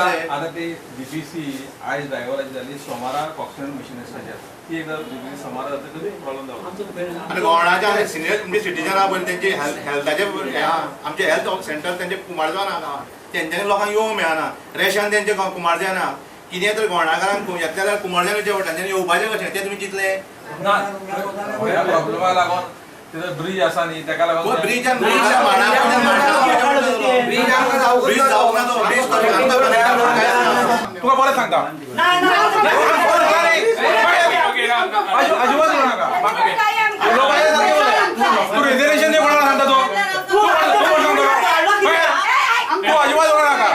आता ते बीबीसी आज ड्रायव्हराची झाली सोमारा कॉक्सिजन मशीन आसता ती एकदा बीबीसी सोमारा जाता तरी प्रॉब्लेम जावं आणि गोवणाच्या सिनियर म्हणजे सिटीजनां बरें तेंचे हेल्थाचे आमचे हेल्थ सेंटर तेंचे कुमारजान हांगा तेंच्यांनी लोकांक येवंक मेळना रेशन तेंचे कुमारजाना कितें तर गोवणाकारांक येतले जाल्यार कुमारजानाच्या वटेनच्यान येवपाचें कशें तें तुमी चिंतलें ना ह्या प्रॉब्लेमाक लागून तिथं ब्रिज आसा न्ही तेका लागून ब्रिज जावंक ना तो ब्रिज तुका बरें सांगता अजिबात करू नाका तू रिझर्वेशन दे कोणाला सांगता तो तू अजिबात करू नाका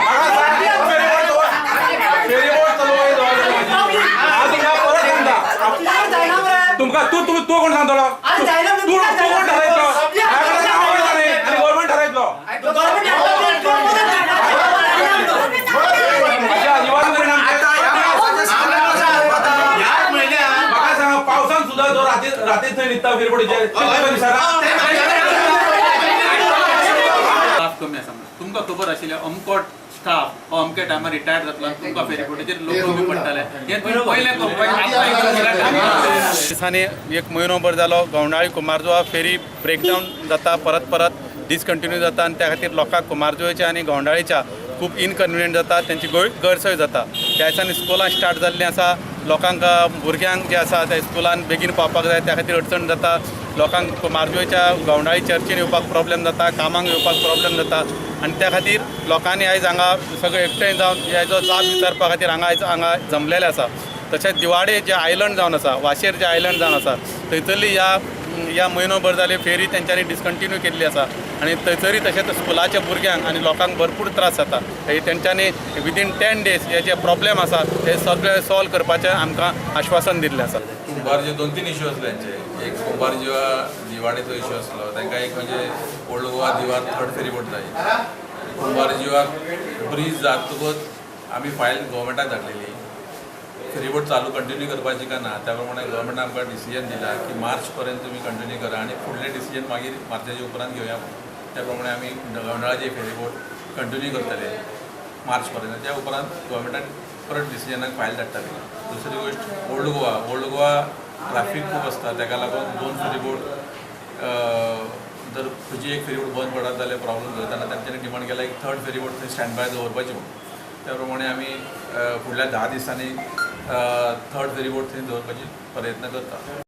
तुमका तू कोण सांगतलो तू कोण ठरयतलो आणि गव्हर्नमेंट ठरयतलो म्हाका सांगा पावसान सुद्धा जो राती थंय न्हिदता फेरपडीचेर स्टाफ कमी आसा तुमकां खबर आशिल्लें अमकोट स्टाफ अमके टायमार रिटायर्ड जातलो तुमकां फेरीपोटीचेर लोक कमी पडटाले हे पयले दिसांनी एक म्हयनोभर जालो गवंडाळी कुमारजुवा फेरी ब्रेकडावन जाता परत डिसकंटिन्यू जाता आनी त्या खातीर लोकांक कुमारजुवेच्या आनी गवंडाळीच्या खूब इनकन्विनियंट जाता त्यांची गैरसोय जाता त्या दिसांनी स्कुलां स्टार्ट जाल्लीं आसा लोकांक भुरग्यांक जे आसा त्या स्कुलान बेगीन पावपाक जाय त्या खातीर अडचण जाता लोकांक कुमारजुवेच्या गवंडाळी चर्चीन येवपाक प्रॉब्लेम जाता कामाक येवपाक प्रॉब्लेम जाता आनी त्या खातीर लोकांनी आयज हांगा सगळे एकठांय जावन हेजो जाप विचारपा खातीर हांगा जमलेले आसा तशेंच दिवाडे जे आयलंड जावन आसा वाशेर जे आयलंड जावन आसा थंयसरली ह्या म्हयनोभर जाली फेरी तेंच्यांनी डिसकंटिन्यू केल्ली आसा आनी थंयसरी तशेंच स्कुलाच्या भुरग्यांक आनी लोकांक भरपूर त्रास जाता तेंच्यांनी विदीन 10 days हे जे प्रॉब्लेम आसा ते सगळे सॉल्व करपाचें आमकां आश्वासन दिल्लें आसा कुंभारजी 2-3 इश्यू आसले तेंचे एक कुंभारजीवा दिवाडेचो इश्यू आसलो तांकां एक म्हणजे ओल्ड गोवा दिवार थर्ड फेरीबोट जाय कुंभारजीवाक ब्रीज जातकूच आमी फायल गव्हर्मेंटाक धाडलेली फेरीबोट चालू कंटिन्यू करपाची का ना त्या प्रमाणे गव्हर्मेंटान आमकां डिसिजन दिला की मार्च पर्यंत तुमी कंटिन्यू करा आनी फुडले डिसिजन मागीर मार्चाच्या उपरांत घेवया त्या प्रमाणे आमी गवंडाळाची फेरीबोट कंटिन्यू करतले मार्च पर्यंत त्या उपरांत गव्हर्मेंटान परत डिसिजनाक फायल धाडटले दुसरी गोष्ट ओल्ड गोवा ट्राफीक खूब आसता ताका लागून 2 फेरीबोट जर खंयची एक फेरीबोट बंद पडत जाल्यार प्रॉब्लेम जाता तेन्ना तांच्यांनी डिमांड केला एक थर्ड फेरीबोट थंय स्टँड बाय दवरपाची म्हणून त्या प्रमाणे आमी फुडल्या 10 दिसांनी थर्ड फेरीबोट थंय दवरपाची प्रयत्न करता